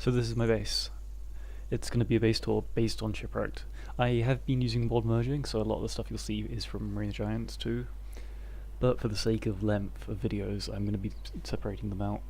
So this is my base. It's going to be a base tour based on Shipwrecked. I have been using mod merging, so a lot of the stuff you'll see is from Marine Giants too. But for the sake of length of videos, I'm going to be separating them out.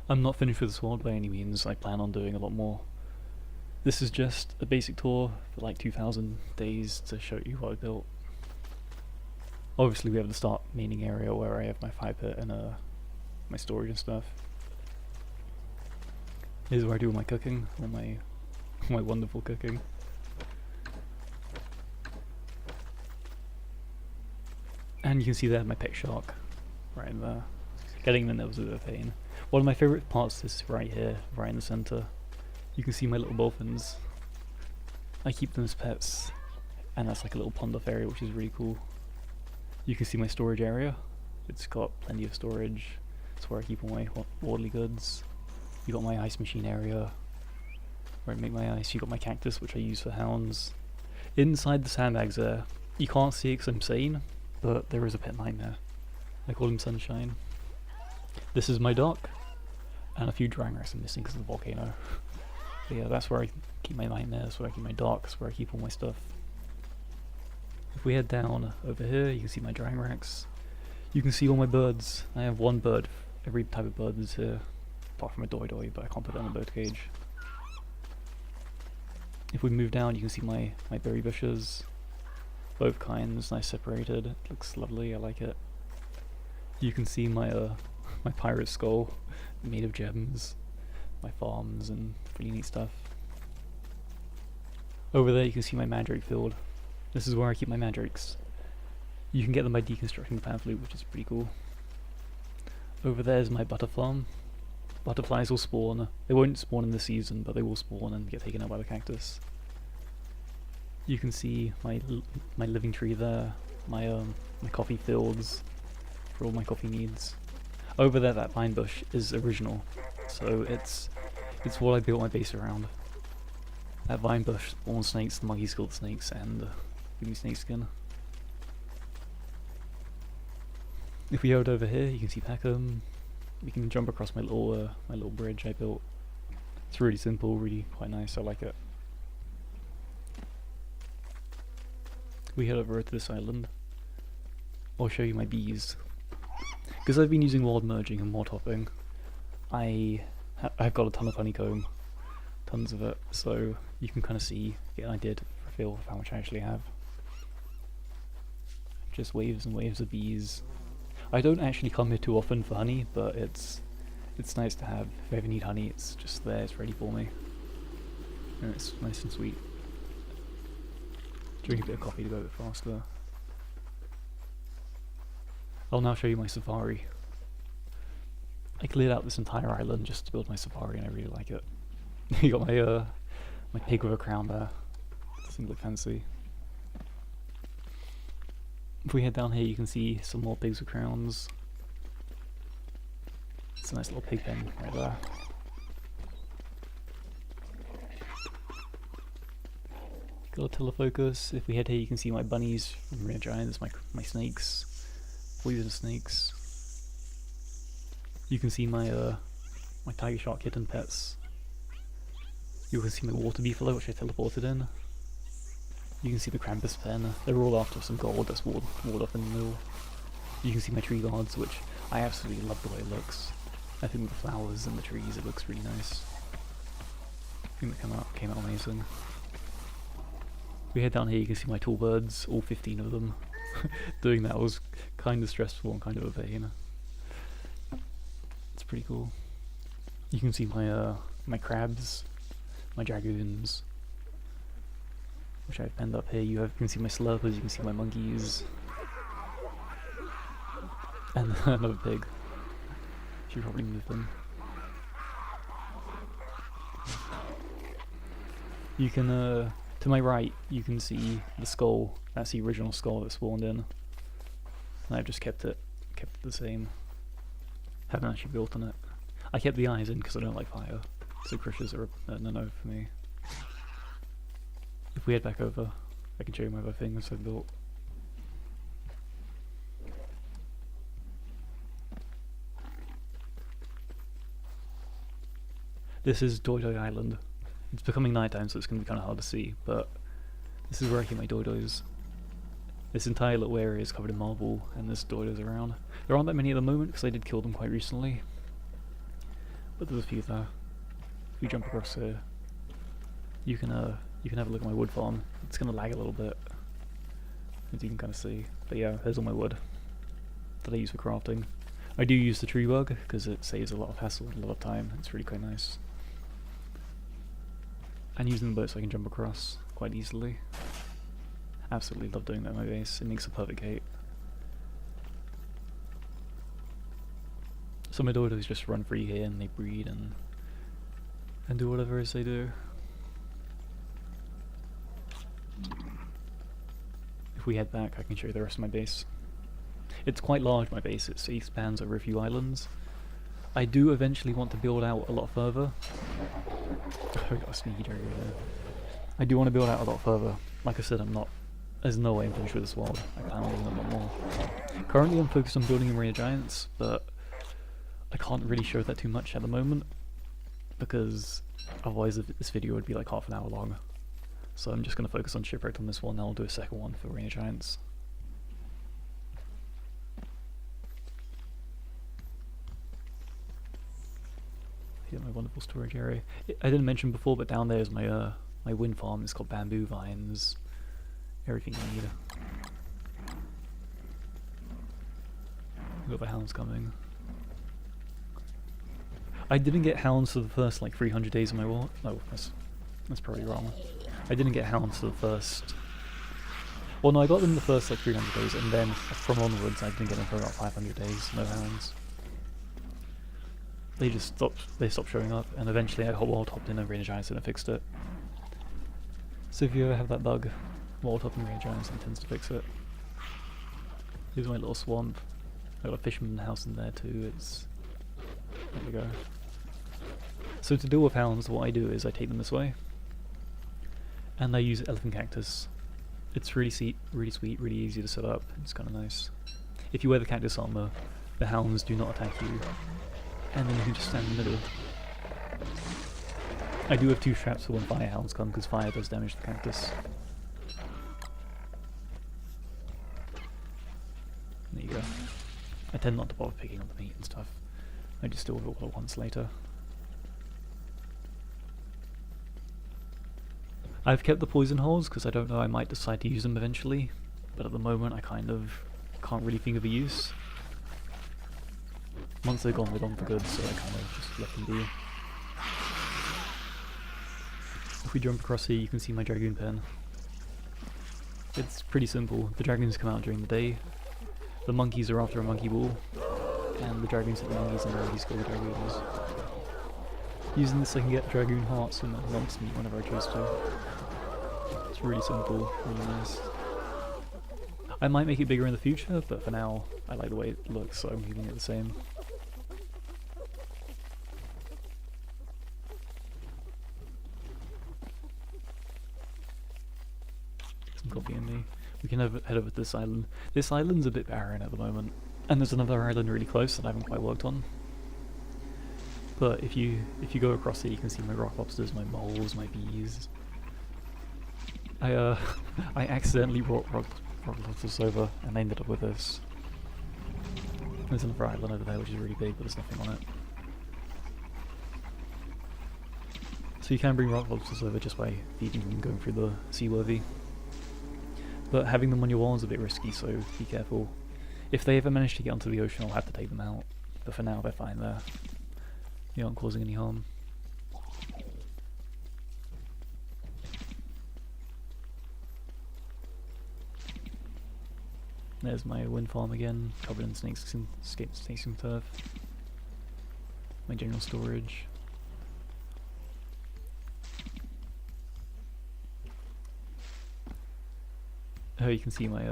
I'm not finished with the sword by any means. I plan on doing a lot more. This is just a basic tour for like 2,000 days to show you what I built. Obviously we have the start meaning area where I have my fire pit and my storage and stuff. Here's where I do all my cooking, all my wonderful cooking. And you can see there my pet shark, right in there. Getting them in there was a bit of a pain. One of my favourite parts is right here, right in the centre. You can see my little dolphins. I keep them as pets, and that's like a little pond off area which is really cool. You can see my storage area. It's got plenty of storage. It's where I keep all my orderly goods. You got my ice machine area, where I make my ice. You got my cactus, which I use for hounds. Inside the sandbags there, you can't see it because I'm sane, but there is a pet mine there. I call him Sunshine. This is my dock, and a few drying racks I'm missing because of the volcano. But yeah, that's where I keep my mine there. That's where I keep my dock. That's where I keep all my stuff. If we head down over here, you can see my drying racks. You can see all my birds. I have one bird. Every type of bird is here, apart from a doi, but I can't put that in a bird cage. If we move down, you can see my berry bushes. Both kinds, nice separated. It looks lovely, I like it. You can see my my pirate skull, made of gems, my farms, and pretty neat stuff. Over there you can see my mandrake field. This is where I keep my mandrakes. You can get them by deconstructing the pan flute, which is pretty cool. Over there is my butterfly. Butterflies will spawn. They won't spawn in this season, but they will spawn and get taken out by the cactus. You can see my living tree there, my coffee fields for all my coffee needs. Over there, that vine bush is original, so it's what I built my base around. That vine bush spawns snakes, the monkeys kill the snakes, and give me snake skin. If we head over here, you can see Peckham. We can jump across my little bridge I built. It's really simple, really quite nice. I like it. We head over to this island. I'll show you my bees. Because I've been using wild merging and mod hopping, I've got a ton of honeycomb, tons of it. So you can kind of get an idea, for a feel of how much I actually have. Just waves and waves of bees. I don't actually come here too often for honey, but it's nice to have. If I ever need honey, it's just there, it's ready for me. And it's nice and sweet. Drink a bit of coffee to go a bit faster. I'll now show you my safari. I cleared out this entire island just to build my safari and I really like it. You got my pig with a crown there. Doesn't look fancy. If we head down here, you can see some more pigs with crowns. It's a nice little pig pen right there. Got a telefocus. If we head here, you can see my bunnies from Rare Giants, my snakes, poison snakes. You can see my tiger shark kitten pets. You can see my water beefalo, which I teleported in. You can see the Krampus pen. They're all after some gold that's walled off in the middle. You can see my tree guards, which I absolutely love the way it looks. I think with the flowers and the trees, it looks really nice. I think that came out amazing. If we head down here, you can see my tall birds, all 15 of them. Doing that was kind of stressful and kind of a pain. It's pretty cool. You can see my crabs, my dragoons, which I've penned up here. You can see my slurpers, you can see my monkeys, and another pig. Should probably move them. You can, to my right, you can see the skull. That's the original skull that spawned in. And I've just kept it the same. Haven't actually built on it. I kept the eyes in because I don't like fire, so crushes are a no-no for me. If we head back over, I can show you my other things I've built. This is Dojo Island. It's becoming nighttime, so it's going to be kind of hard to see, but this is where I keep my dojos. This entire little area is covered in marble, and there's dojos around. There aren't that many at the moment, because I did kill them quite recently. But there's a few there. If you jump across here, you can have a look at my wood farm. It's going to lag a little bit, as you can kind of see. But yeah, there's all my wood that I use for crafting. I do use the tree bug, because it saves a lot of hassle and a lot of time. It's really quite nice. And using the boat so I can jump across quite easily. Absolutely love doing that in my base. It makes a perfect gate. So my dojos just run free here and they breed and do whatever it is they do. If we head back, I can show you the rest of my base. It's quite large, my base. It expands over a few islands. I do eventually want to build out a lot further. Oh, I got a sneaky dragon there. I do want to build out a lot further. Like I said, there's no way I'm finished with this world. I plan on doing a lot more. Currently I'm focused on building Arena Giants, but I can't really show that too much at the moment, because otherwise this video would be like half an hour long. So I'm just going to focus on Shipwrecked on this one, and I'll do a second one for Arena Giants. Here's my wonderful storage area. I didn't mention before, but down there is my my wind farm. It's got bamboo vines, everything you need. We've got the hounds coming. I didn't get hounds for the first like 300 days of my war. No, that's probably wrong. I didn't get hounds for the first. Well, no, I got them the first like 300 days, and then from onwards, I didn't get them for about 500 days. No hounds. They just stopped showing up, and eventually I wall topped in Arena Giants and it fixed it. So if you ever have that bug, wall top in Arena Giants, it tends to fix it. Here's my little swamp. I got a fisherman house in there too. There we go. So to deal with hounds, what I do is I take them this way, and I use elephant cactus. It's really sweet, really easy to set up. It's kind of nice. If you wear the cactus armor, the hounds do not attack you. And then you can just stand in the middle. I do have two traps for when fire hounds come, because fire does damage the cactus. There you go. I tend not to bother picking up the meat and stuff. I just do it all at once later. I've kept the poison holes because I don't know, I might decide to use them eventually, but at the moment I kind of can't really think of a use. Once they're gone for good, so I kind of just let them be. If we jump across here, you can see my dragoon pen. It's pretty simple. The dragoons come out during the day, the monkeys are after a monkey ball, and the dragoons hit the monkeys and the monkeys kill the dragoons. Using this I can get dragoon hearts and lumps meat whenever I choose to. It's really simple, really nice. I might make it bigger in the future, but for now I like the way it looks, so I'm keeping it the same. Some coffee in me. We can head over to this island. This island's a bit barren at the moment, and there's another island really close that I haven't quite worked on. But if you go across it, you can see my rock lobsters, my moles, my bees. I accidentally brought rock lobsters over, and I ended up with this. There's another island over there which is really big, but there's nothing on it. So you can bring rock lobsters over just by feeding them and going through the seaworthy. But having them on your wall is a bit risky, so be careful. If they ever manage to get onto the ocean, I'll have to take them out. But for now, they're fine there. They aren't causing any harm. There's my wind farm again, covered in snakes and turf. My general storage. Oh, you can see my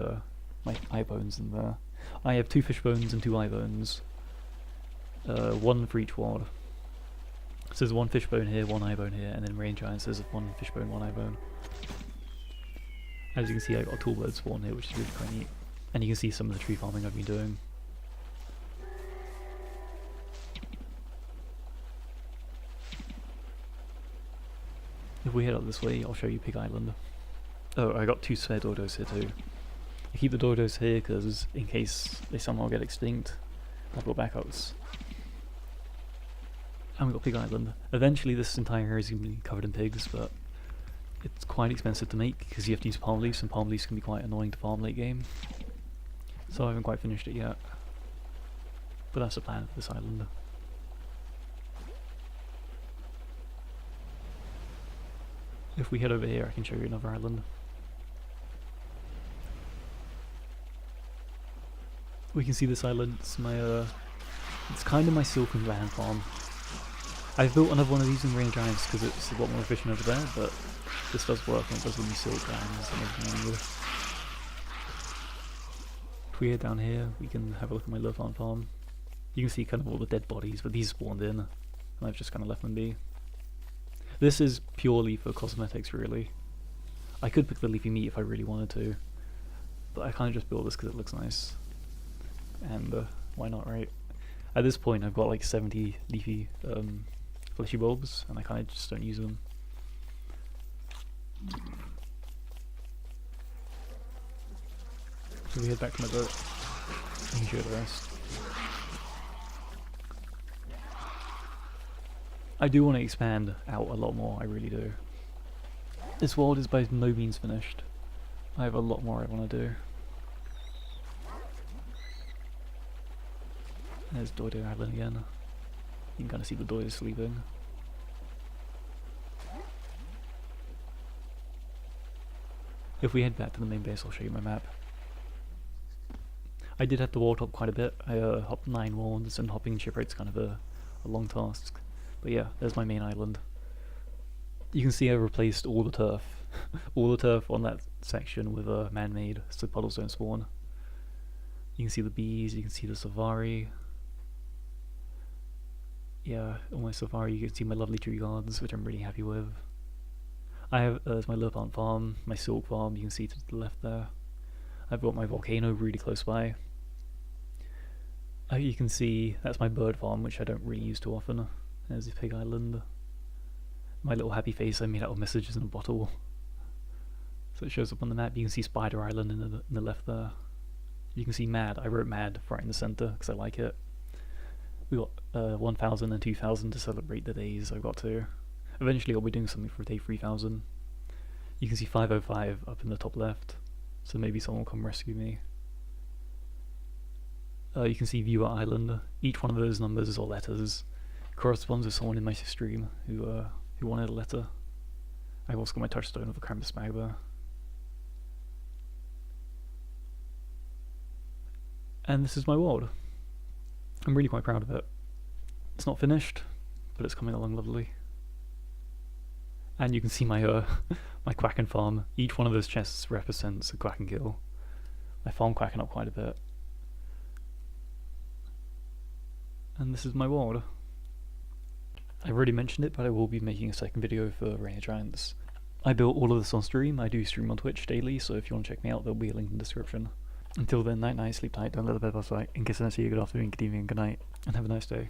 my eye bones in there. I have 2 fish bones and 2 eye bones. 1 for each ward. So there's 1 fish bone here, 1 eye bone here, and then Rain Giants there's 1 fish bone, 1 eye bone. As you can see, I've got a tall bird spawn here, which is really quite neat. And you can see some of the tree farming I've been doing. If we head up this way, I'll show you Pig Island. Oh, I got 2 spare dodos here too. I keep the dodos here because in case they somehow get extinct, I've got backups. And we've got Pig Island. Eventually this entire area is going to be covered in pigs, but it's quite expensive to make because you have to use palm leaves, and palm leaves can be quite annoying to farm late game. So I haven't quite finished it yet. But that's the plan for this island. If we head over here, I can show you another island. We can see this island. It's my it's kind of my silken land farm. I've built another one of these in Rain Giants because it's a lot more efficient over there, but this does work and it does give me silk lands and everything. If we head down here, we can have a look at my love farm. You can see kind of all the dead bodies, but these spawned in, and I've just kind of left them be. This is purely for cosmetics, really. I could pick the leafy meat if I really wanted to, but I kind of just built this because it looks nice. And why not, right? At this point, I've got like 70 leafy fleshy bulbs, and I kind of just don't use them. So we head back to my boat. I can show you the rest. I do want to expand out a lot more, I really do. This world is by no means finished. I have a lot more I want to do. There's Dojo Island again. You can kind of see the Dojo sleeping. If we head back to the main base, I'll show you my map. I did have to wall hop quite a bit. I hopped 9 walls, and hopping Shipwrecked's kind of a long task. But yeah, there's my main island. You can see I replaced all the turf. all the turf on that section with man-made, so puddles don't spawn. You can see the bees, you can see the safari. Yeah, on my safari you can see my lovely tree gardens, which I'm really happy with. I have there's my Lurpant farm, my silk farm, you can see to the left there. I've got my volcano really close by. You can see that's my bird farm, which I don't really use too often. There's the Pig Island. My little happy face I made out of messages in a bottle. So it shows up on the map. You can see Spider Island in the left there. You can see Mad. I wrote Mad right in the centre because I like it. We got 1,000 and 2,000 to celebrate the days I've got to. Eventually I'll be doing something for day 3,000. You can see 505 up in the top left. So maybe someone will come rescue me. You can see Viewer Island. Each one of those numbers or letters corresponds with someone in my stream who wanted a letter. I've also got my touchstone of a Krampus bag there. And this is my world. I'm really quite proud of it. It's not finished, but it's coming along lovely. And you can see my my quacking farm. Each one of those chests represents a quack and kill. My farm quacking up quite a bit. And this is my world. I've already mentioned it, but I will be making a second video for Reign of Giants. I built all of this on stream. I do stream on Twitch daily, so if you want to check me out, there'll be a link in the description. Until then, night night, sleep tight, don't let the bed buzz bite. In case I don't see you, good afternoon, good evening, good night, and have a nice day.